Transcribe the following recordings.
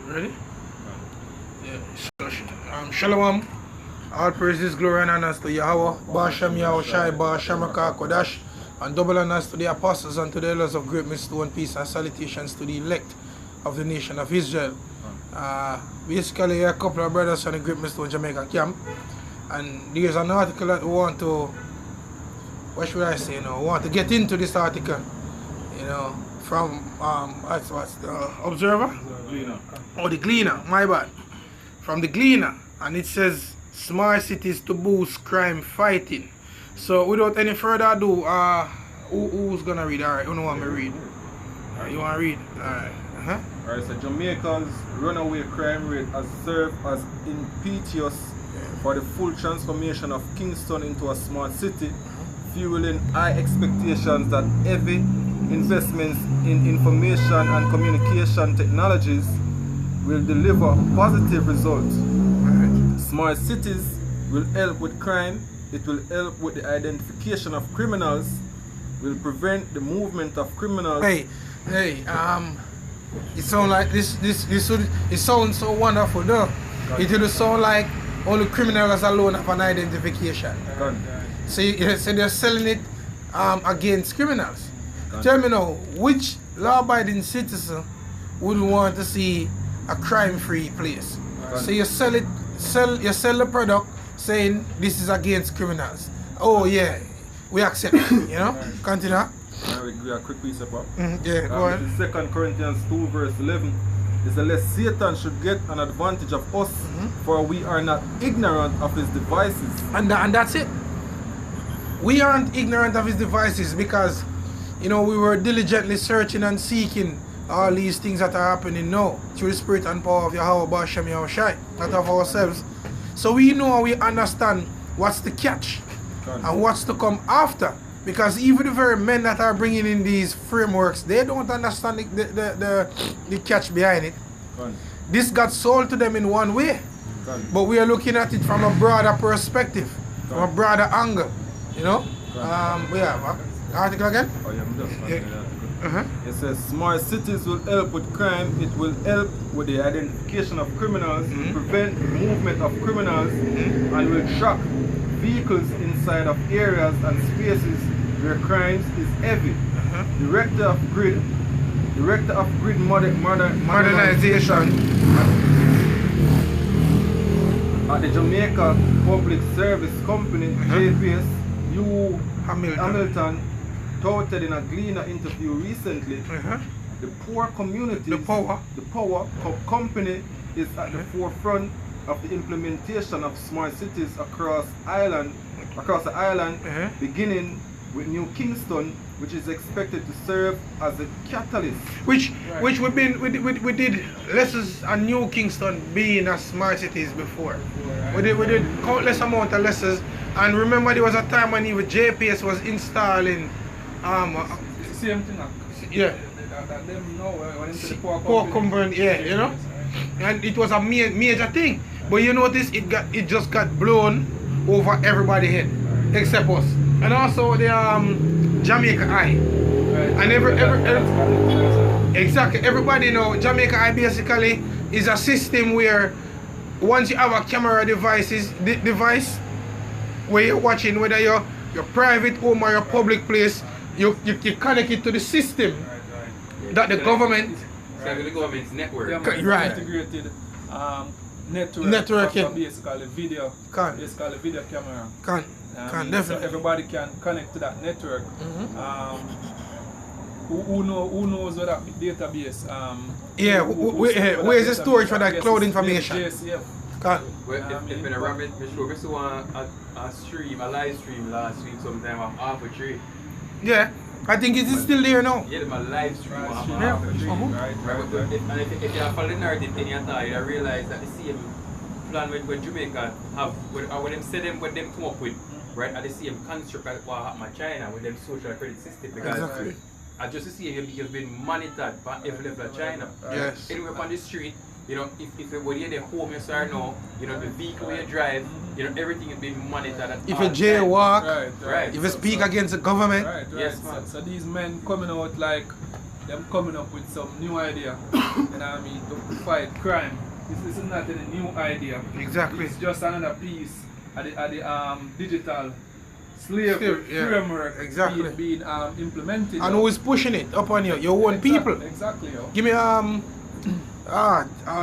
Ready? Yeah. So, Shalom. All praises, glory, and honors to Yahweh, Ba'ashem Yahweh Shai, Ba'ashem Rakah Kodash, and double honors to the apostles and to the elders of great mystery and peace, and salutations to the elect of the nation of Israel. Basically, a couple of brothers from the great mystery Jamaica camp, and there's an article that we want to, what should I say, we want to get into this article, from, what's the Observer? Gleaner. Oh, the Gleaner, my bad. From the Gleaner, and it says, smart cities to boost crime fighting. So without any further ado, who's gonna read? Alright, who want me to read? Alright, you wanna read? Alright. Alright, so Jamaica's runaway crime rate has served as impetus for the full transformation of Kingston into a smart city, fueling high expectations that heavy investments in information and communication technologies will deliver positive results. Smart cities will help with crime, it will help with the identification of criminals, will prevent the movement of criminals. Hey, it sounds like this it sounds so wonderful though. It will sound like all the criminals alone have an identification. So they're selling it against criminals. Tell me now, which law-abiding citizen would want to see a crime-free place? So you sell the product saying this is against criminals. Oh yeah, we accept it, Continue. We a quick piece of Yeah, go ahead. 2 Corinthians 2 verse 11 is lest Satan should get an advantage of us, for we are not ignorant of his devices. And that's it. We aren't ignorant of his devices because, we were diligently searching and seeking all these things that are happening now through the spirit and power of Yahweh Ba'ashem Yahweh Shai, not of ourselves. So we know and we understand what's the catch and what's to come after. Because even the very men that are bringing in these frameworks, they don't understand the catch behind it. This got sold to them in one way, but we are looking at it from a broader perspective, from a broader angle. Article again? Oh yeah, I'm just It says smart cities will help with crime, it will help with the identification of criminals, prevent the movement of criminals, and will track vehicles inside of areas and spaces where crimes is heavy. Director of grid modernization at the Jamaica Public Service Company, JPS, Hamilton, touted in a Gleaner interview recently, the poor communities, the power company is at the forefront of the implementation of smart cities across the island, beginning with New Kingston, which is expected to serve as a catalyst. Which we did lessons on New Kingston being a smart cities before. We did countless amount of lessons, and remember there was a time when even JPS was installing same thing. Yeah. That them know when into the poor company, and it was a major thing. But you notice it just got blown over everybody's head except us. And also the Jamaica Eye. And exactly, everybody know Jamaica Eye basically is a system where once you have a camera device where you're watching, whether you're your private home or your public place, you connect it to the system that the government. The government's network. Right. Integrated network. Basically video. Basically video camera. Definitely. So everybody can connect to that network. Who knows what that database? Where's the storage for that cloud information? JCF. If in a rabbit, we saw a live stream last week sometime of half a tree. Yeah, I think it is still there now. Yeah, my live stream of half a tree. Right. If you are following narrative in your time, you realize that the same plan with Jamaica have, when them say them, what them come up with, right, at the same construct as what happened in China with them social credit system. Because I just see you've been monitored by every level of China. Yes. Anywhere on the street, if when you're the home you start now, the vehicle you drive, everything is being monitored. If you jaywalk, right. if you speak against the government. Right. Yes, man. So these men coming out like them coming up with some new idea, you know what I mean, to fight crime. This is not any new idea. Exactly. It's just another piece of the digital slavery framework exactly. being implemented. And who is pushing it upon you? Your own people. Exactly. Yo. Give me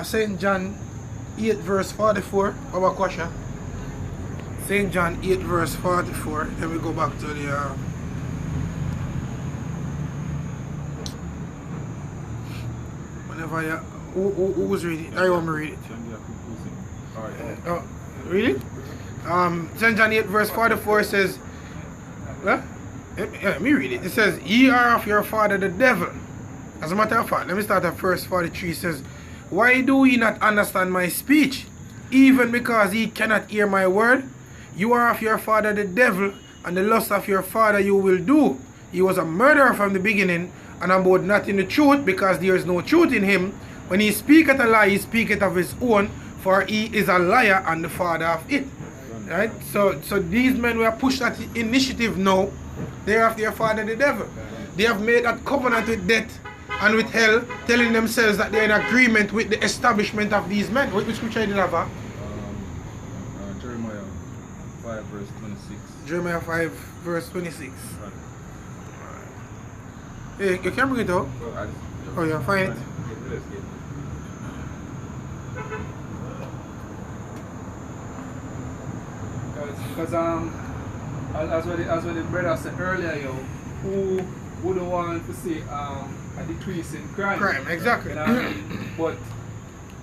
St. John 8 verse 44. Our question. St. John 8 verse 44. Then we go back to the whenever you who was reading it? I want to read it. Oh, really? St. John 8 verse 44 says, well, let me read it. It says, ye are of your father the devil. As a matter of fact, let me start at verse 43. It says, why do ye not understand my speech? Even because ye cannot hear my word? You are of your father the devil, and the lust of your father you will do. He was a murderer from the beginning, and abode not in the truth, because there is no truth in him. When he speaketh a lie, he speaketh of his own, for he is a liar and the father of it. Right? So these men were pushed that initiative now. They are of their father the devil. They have made that covenant with death and with hell, telling themselves that they're in agreement with the establishment of these men. Which scripture did you have? Jeremiah 5 verse 26. Jeremiah 5 verse 26. Hey, you can bring it out? Oh, yeah, find it. Because as what the brother said earlier, yo, who wouldn't want to see a decrease in crime? Crime, exactly. You know what I mean?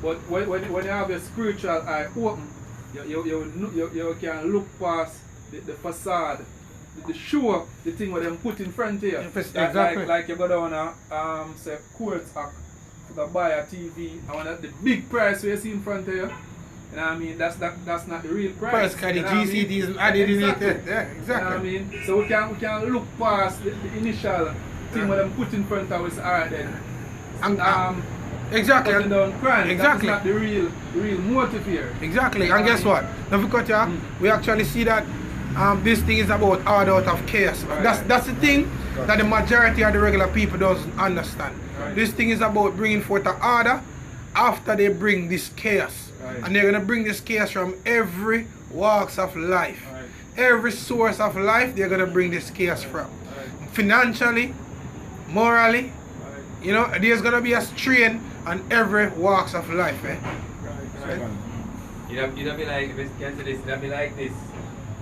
But when you have your spiritual eye open, you can look past the facade, the show, the thing where them put in front of you. Exactly. Like you go down a say Courts Act to buy a TV, and when the big price you see in front of you. You know what I mean? That's not the real price. Because the GCDs and added in it. Yeah, exactly. You know what I mean? So we can look past the initial thing where them put in front of us, alright then. Exactly. Cutting down crime. Exactly. That's not the real motive here. Exactly. And guess what? Now because we actually see that this thing is about order out of chaos. Right. That's the thing that the majority of the regular people doesn't understand. Right. This thing is about bringing forth an order after they bring this chaos. Right. And they're going to bring this chaos from every walks of life. Right. Every source of life, they're going to bring this chaos from. Right. Financially, morally, Right. you know, there's going to be a strain on every walks of life. Eh? Right. It'll be like, if it's cancel this, it'll be like this.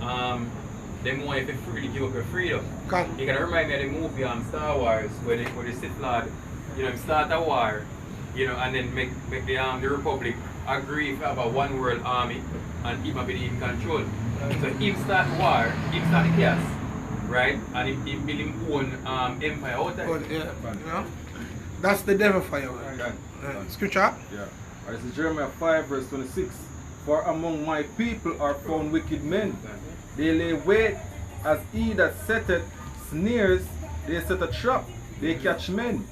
Them want to free give up your freedom. Come. You can remind me of the movie Star Wars, where the Sith Lord, you know, start a war, you know, and then make the Republic agree to have a one world army and him be in control. So him start war, him start the chaos, right? And he build his own empire out there. But, yeah, you know, that's the devil for you. Scripture? Yeah. This is Jeremiah 5 verse 26. For among my people are found wicked men. They lay wait as he that setteth snares, they set a trap, they catch men.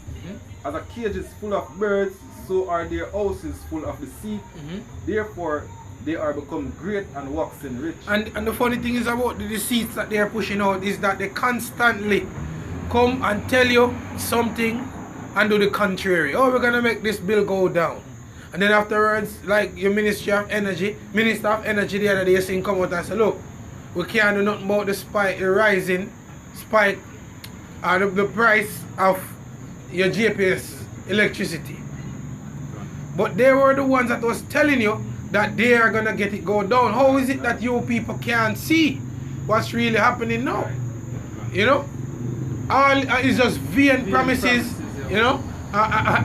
As a cage is full of birds, so are their houses full of deceit. Therefore, they are become great and waxing rich. And the funny thing is about the deceits that they are pushing out is that they constantly come and tell you something and do the contrary. Oh, we're going to make this bill go down. And then afterwards, like your Minister of Energy the other day saying come out and say, look, we can't do nothing about the rising spike the price of your GPS electricity. But they were the ones that was telling you that they are gonna get it go down. How is it that you people can't see what's really happening now? You know? All is just vain promises, you know?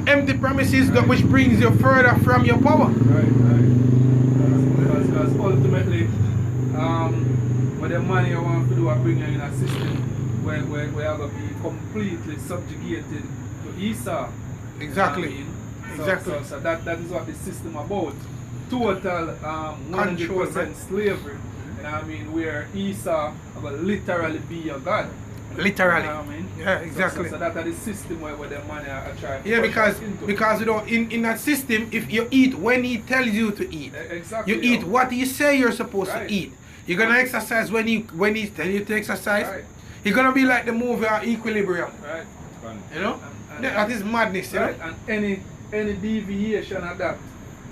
Empty promises that which brings you further from your power. Right. Because ultimately, what the money you want to do is bring you in a system where you are going to be completely subjugated to Esau. Exactly. You know what I mean? Exactly. So that is what the system about. Total 100% slavery. You know what I mean? Where Esau will literally be your God. Literally. You know what I mean? Yeah, exactly. So that is the system where the money are trying to because you know in that system, if you eat when he tells you to eat, exactly, you eat what he say you're supposed to eat. You're gonna exercise when he tell you to exercise. Right. You're gonna be like the movie Equilibrium. Right. You know? That is madness, you know? Right, and any deviation of that,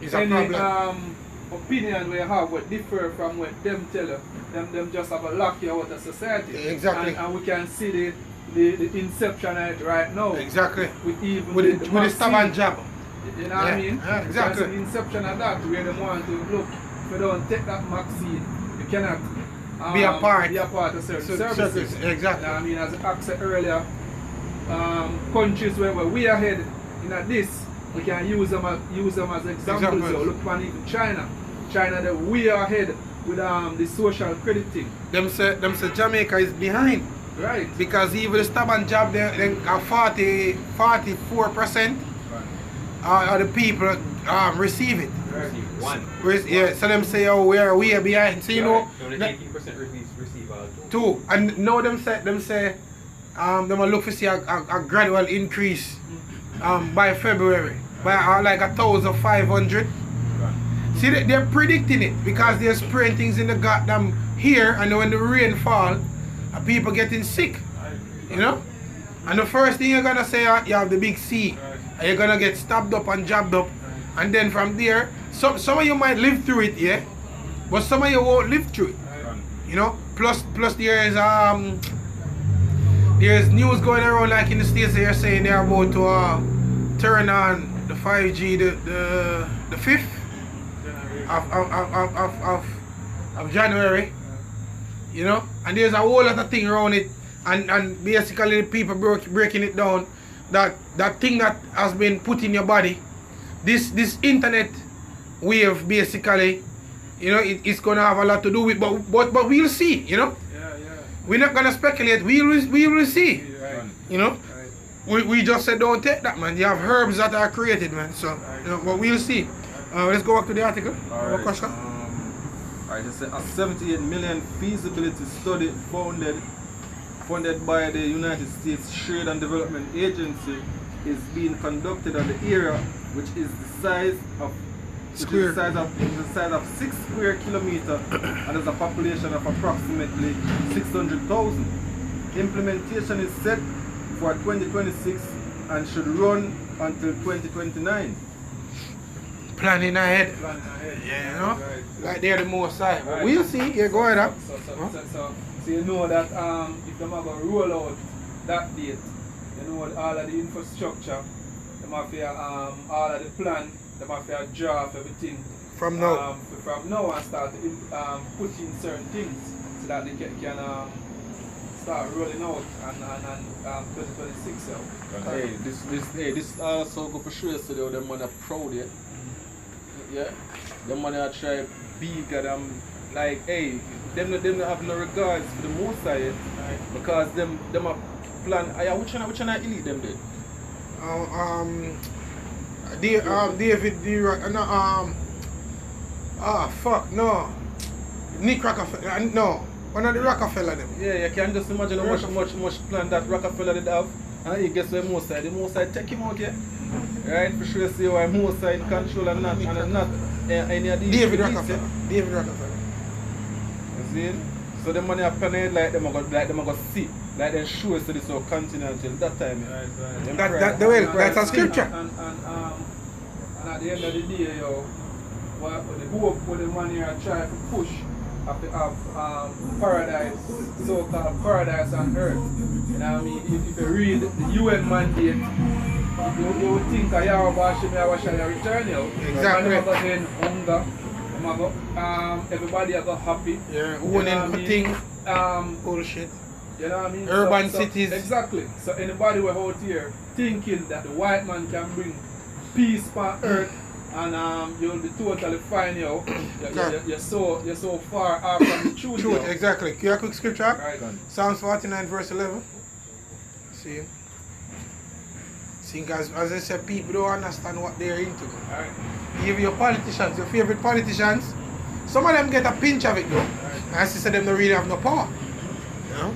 It's a any problem. opinion we have what differ from what them tell you, them just have a lock you out of society. Exactly. And we can see the inception of it right now. Exactly. With even With the vaccine. stab and jab. You know what I mean? Yeah, exactly. That's the inception of that where they want to look. If you don't take that vaccine, you cannot Be a part. of certain services. Exactly. You know what I mean? As I said earlier, countries where we are ahead in this, we can use them as examples. So look upon even China. China that we are ahead with the social credit thing. Them say Jamaica is behind. Right. Because even the stab and jab, they are 44% of the people receive it. One. Yeah, so them say, oh, we are behind. So you know, Only 18% receive all two. And now them say them will look to see a gradual increase by February by like 1,500. See, they're predicting it because they're spraying things in the goddamn here, and when the rain fall, people getting sick, you know. And the first thing you're gonna say, you have the big C, and you're gonna get stabbed up and jabbed up, and then from there, some of you might live through it, yeah, but some of you won't live through it, you know. Plus there's news going around like in the States. They're saying they're about to turn on the 5G the 5th of January, you know, and there's a whole lot of thing around it, and basically the people breaking it down, that thing that has been put in your body, this internet wave, basically, you know, it's gonna have a lot to do with, but we'll see, you know. We're not gonna speculate. We will see. Right. You know, we just said don't take that, man. You have herbs that are created, man. So, you know, but we'll see. Let's go back to the article. Alright. Question? Alright, it says a 78 million feasibility study funded by the United States Trade and Development Agency is being conducted on the area, which is the size of 6 square kilometers and has a population of approximately 600,000. Implementation is set for 2026 and should run until 2029. Planning ahead. Yeah, you know, like they're the most side. But we'll see. Yeah, go ahead. So you know that if them are going to roll out that date, you know all of the infrastructure, them have to all of the plan. They have to draft everything From now. From now and start to put in certain things so that they can start rolling out and 2026 out. Hey, this also go for sure. So them man are proud, yeah. Yeah, them man are try big and like, hey, them have no regards for the most side, right? Because them are plan. Which one I elite them did? David D. Nick Rockefeller. No, one of the Rockefeller them. Yeah, you can just imagine how much plan that Rockefeller did have. And he gets the most side take him out, yeah. Right, for sure see why most side control and not any of these. David Rockefeller. David Rockefeller. You see? So the money are planning like them go see. Like them show us to this whole continent until that time. Right. That's a scripture. And at the end of the day, the hope for the money are trying to push have paradise, so-called paradise on earth. You know what I mean? If you read the UN mandate, you would think that Yahweh shall return you. Exactly. And then end hunger. Everybody are go happy. Yeah, owning thing. Bullshit. You know what I mean? Urban cities. Exactly. So anybody who out here thinking that the white man can bring peace on earth and you'll be totally fine, yo. You're so far off from the truth. Truth, exactly. Can you have a quick scripture? Right. Psalms 49 verse 11. See? Because as I said, people don't understand what they're into. Right. Even your politicians, your favorite politicians, some of them get a pinch of it though. Right. As I said, them don't really have no power. You know?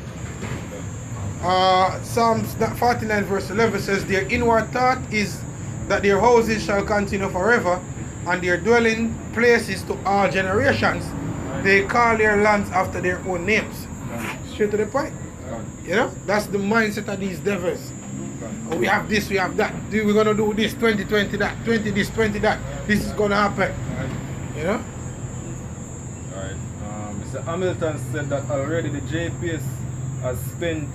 Psalms 49 verse 11 says, their inward thought is that their houses shall continue forever, and their dwelling places to all generations. Right. They call their lands after their own names. Right. Straight to the point. Right. You know, that's the mindset of these devils. Oh, we have this, we have that. We're gonna do this, 2020 that, 20 this, 20 that. This is gonna happen. You know? Alright. Mr. Hamilton said that already the JPS has spent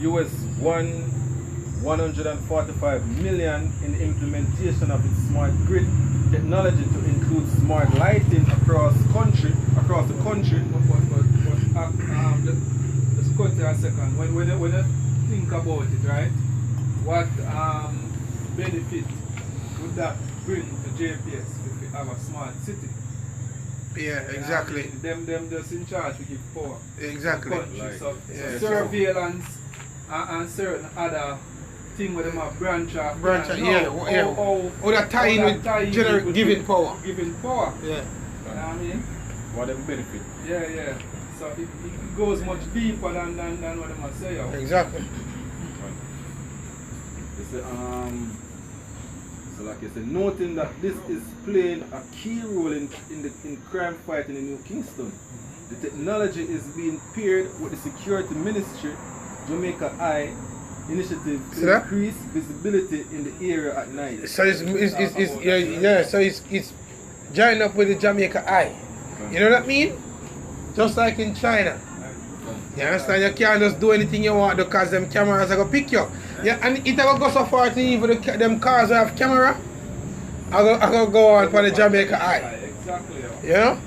US 145 million in the implementation of its smart grid technology to include smart lighting across the country. Just cut there a second. When you think about it, right? What benefit would that bring to JPS if we have a smart city? Yeah, exactly. Them just in charge to give power. Exactly. Country. So Yeah. surveillance and certain other thing where them have branch off. Branch, and yeah, how- yeah. how- Or that tie in how with that tie in with giving power. Giving power. Yeah. You know what I mean? What them benefit? Yeah. So it goes much deeper than what them are saying. Exactly. It's so like you said, noting that this is playing a key role in crime fighting in New Kingston. The technology is being paired with the Security Ministry Jamaica Eye initiative See to that? increase visibility in the area at night. So it's so it's joined up with the Jamaica Eye. You know what I mean? Just like in China. You understand? You can't just do anything you want because them cameras are gonna pick you. Yeah, and it will go so far to even them cars that have camera. I go go on for the Jamaica Eye. Exactly. You know?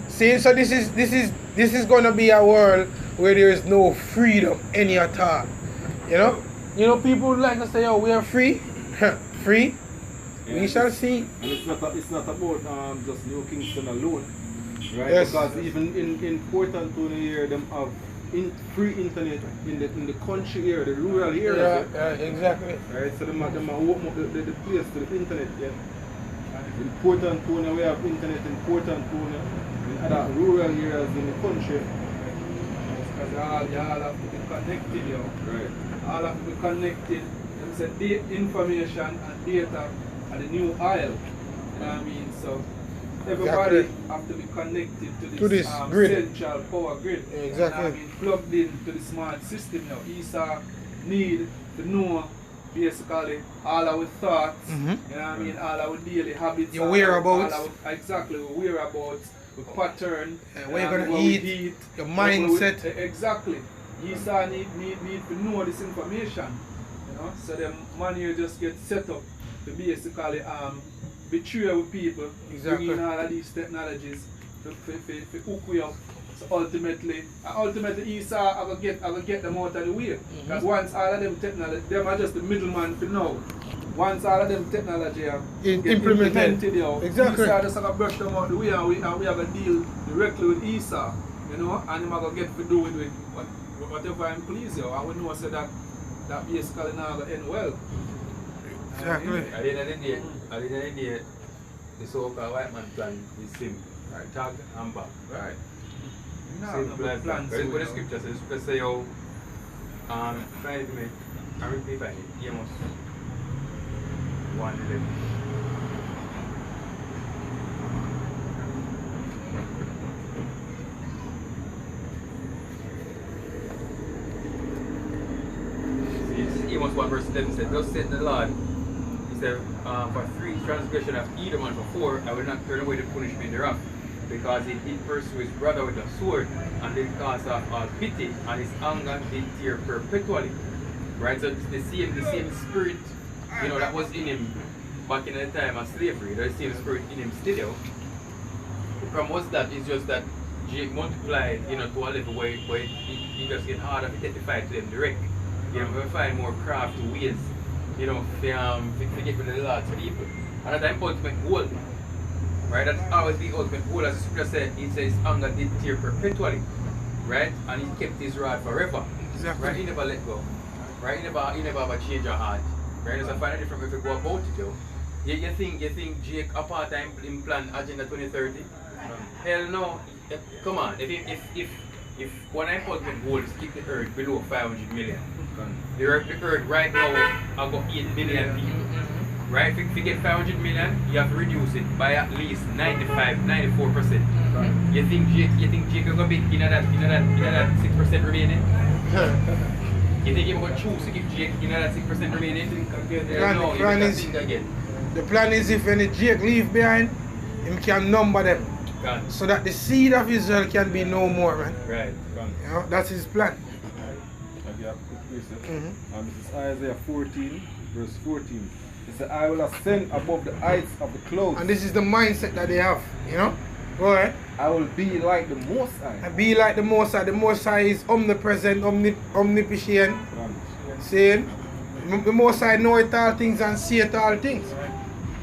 See, so this is gonna be a world where there is no freedom any at all. You know? You know, people would like to say, oh, we are free. Free. Yeah, We shall see. And it's not about just New Kingston alone, right? Yes. Because even in Port Antonio here, them have free internet in the country area, the rural areas. Yeah, exactly. Right, so them open up the place to the internet. Yeah. In Port Antonio, we have internet in Port Antonio, in other rural areas in the country. Because you all have to be connected, yo. Right. All have to be connected. Them say information and data are the new oil. You know what I mean? So everybody have to be connected to this grid. central power grid. Exactly. You know what I mean? Plugged into the smart system now. ESA need to know basically all our thoughts, you know what I mean, all our daily habits. Your whereabouts. Exactly, your whereabouts, your pattern, Where you're gonna what we eat, your mindset. Exactly. ESA need to know this information. You know, so them money just get set up to basically betray with people, Exactly. bringing all of these technologies to hook we up. So ultimately ESA I will get them out of the way. Because once all of them technology, them are just the middleman for now. Once all of them technology are get implemented, Exactly. ESA just have to brush them out the way, and we have a deal directly with ESA, you know, and them are going to get to do with whatever I'm pleased, and we know so that basically now going to end well. Exactly. At the end of the day, the so-called white man plan is simple. Right? Tag and back. Right? Simple as that. But what the scripture says, the scripture say, oh, try to make, I repeat by it, Amos 1:11. Amos 1 verse 11 said, thus said the Lord, he said, for 3 transgression of Edom and for 4, I will not turn away the punishment thereof, because he did pursue his brother with a sword, and did cause of all pity, and his anger did tear perpetually. Right? So the same spirit, you know, that was in him back in the time of slavery, the same spirit in him still. The problem was that it's just that Jake multiplied, you know, to a level where he just get harder to testify to them direct. You know, we find more crafty ways, you know, to get rid of the Lord's people. And that's the ultimate goal. Right? That's always the ultimate goal. As the scripture said, it says anger did tear perpetually. Right? And he kept his rod forever. Exactly. Right? He never let go. Right? He never have a change of heart. Right? There's a find a different way to go about it, yo. You think Jake apartheid in plan Agenda 2030? Hell no. Come on. If one important goal is keep the earth below 500 million. The earth right now I got 8 billion people. Right? If you get 500 million, you have to reduce it by at least 94%. You think Jake is gonna be in that 6% remaining? You think you're going to choose to give Jake, you know, that 6% remaining? Plan- No, the you plan can't is- think again. The plan is if any Jake leave behind, him can number them. Gone. So that the seed of Israel can be no more, man. Right. You know, that's his plan. And you have to put this, Mhm. this is Isaiah 14, verse 14. It says, I will ascend above the heights of the clouds. And this is the mindset that they have, you know. Go ahead. I will be like the Most High. And be like the Most High. The Most High is omnipresent, omnipotent. Saying, the Most High knoweth all things and seeth all things.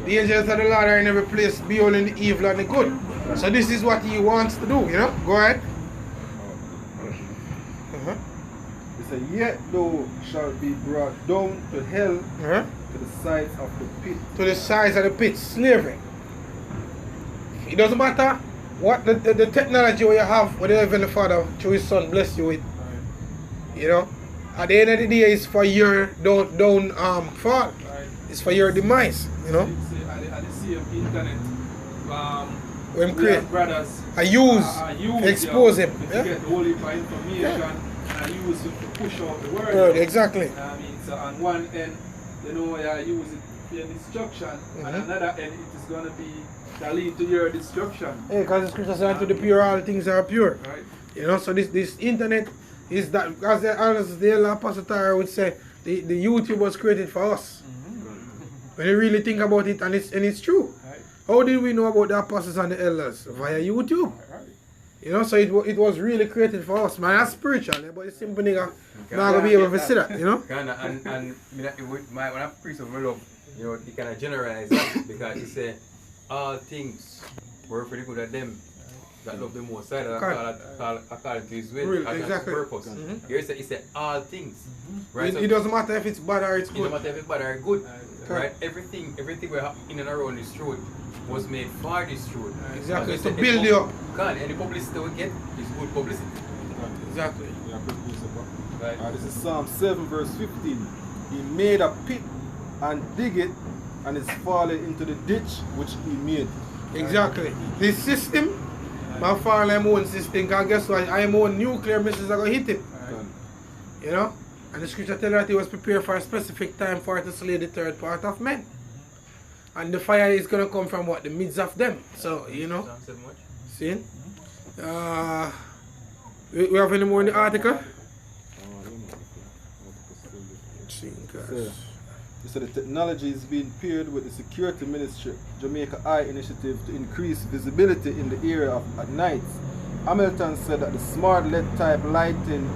The angels of the Lord are in every place, beholding the evil and the good. So this is what he wants to do, you know. Go ahead. It says, yet thou shalt be brought down to hell, to the sides of the pit. To the sides of the pit, slavery. It doesn't matter what the technology you have, what the Heavenly Father through His Son bless you with. You know, at the end of the day, it's for your don't fall. It's for your demise. You know, At the same internet, when we create, have brothers I use, expose him. To Yeah? get the whole heap of information and use it to push out the word. Word, exactly. I mean, so on one end, you know, you use it for destruction, and another end, it is going to be that lead to your destruction. Yeah, because the scripture says, "To the pure, all things are pure." Right? You know, so this internet is that, as the Apostle Tara would say, the YouTube was created for us. When you really think about it, and it's true. Right. How did we know about the apostles and the elders? Via YouTube. Right. You know, so it was really created for us, man. That's spiritual, but the simple nigga not gonna be able to see that, you know? And when I preach of my love, you know, he kind of generalize that because he said, all things were for the good of them that love the Most High, that according to His will, Real, according to His exactly. purpose. Here he said all things. Right? It doesn't matter if it's bad or it's It good. doesn't matter if it's bad or good. Correct. Right? Everything we're in and around this truth was made for this truth. Exactly, And to the build you up. God, and the publicity we get is good publicity. Exactly. Right? This is Psalm 7, verse 15. He made a pit and dig it, and is fallen into the ditch which he made. Exactly. This system, my father I'm own system, because guess what? I'm own nuclear missiles are gonna hit it. You know? And the scripture tells that he was prepared for a specific time for it to slay the third part of men. And the fire is gonna come from what? The midst of them. So, you know. Psalm 7 much? See? We have any more in the article? So the technology is being paired with the Security Ministry Jamaica Eye initiative to increase visibility in the area at night. Hamilton said that the smart LED type lighting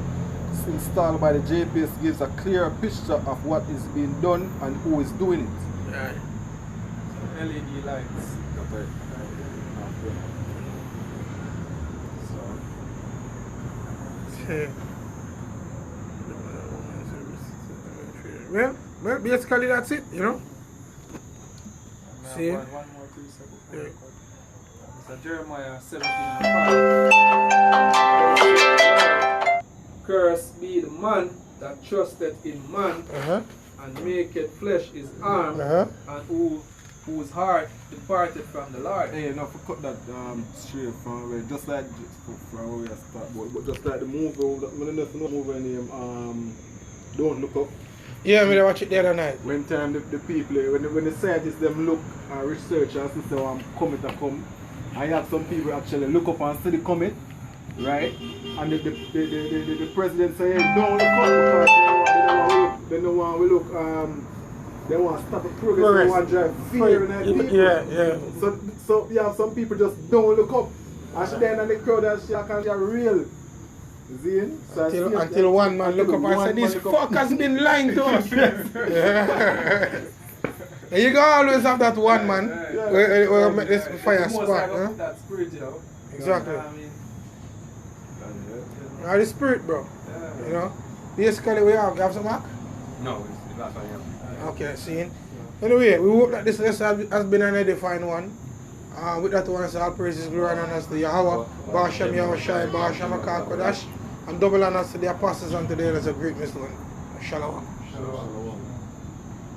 installed by the JPS gives a clear picture of what is being done and who is doing it. Right. LED lights. Well, basically that's it, you know. See? One more 2 seconds. Yeah. So Jeremiah 17:5. Cursed be the man that trusted in man and maketh flesh his arm, and whose heart departed from the Lord. Hey, no, cut that straight from where, just like from where we start, but just like the movie, the movie name, Don't Look Up. Yeah, I watch it the other night. When time the people, when the scientists them look and research and see how comet come, I have some people actually look up and see the comet, right? And the president say, hey, don't look up because they don't want to look, they want to stop the progress, they want to drive fear in that people. Yeah. So you have some people just don't look up. And she then in the crowd and she can be real. So until one man look up and say, this fuck has been lying to us. And you can always have that one man where make this fire spark. That spirit, you know. Exactly. I mean, The spirit, bro. You know. Basically, we have some mark? No, it's not for him. Okay, see. Anyway, we hope that this lesson has been an edifying one. With that one, all praises, glory, and honor to Yahweh, Basham Yahushai, Basham Akal Kodash, and double honors to the apostles and to the elders of great Muslim. Shalom. sure.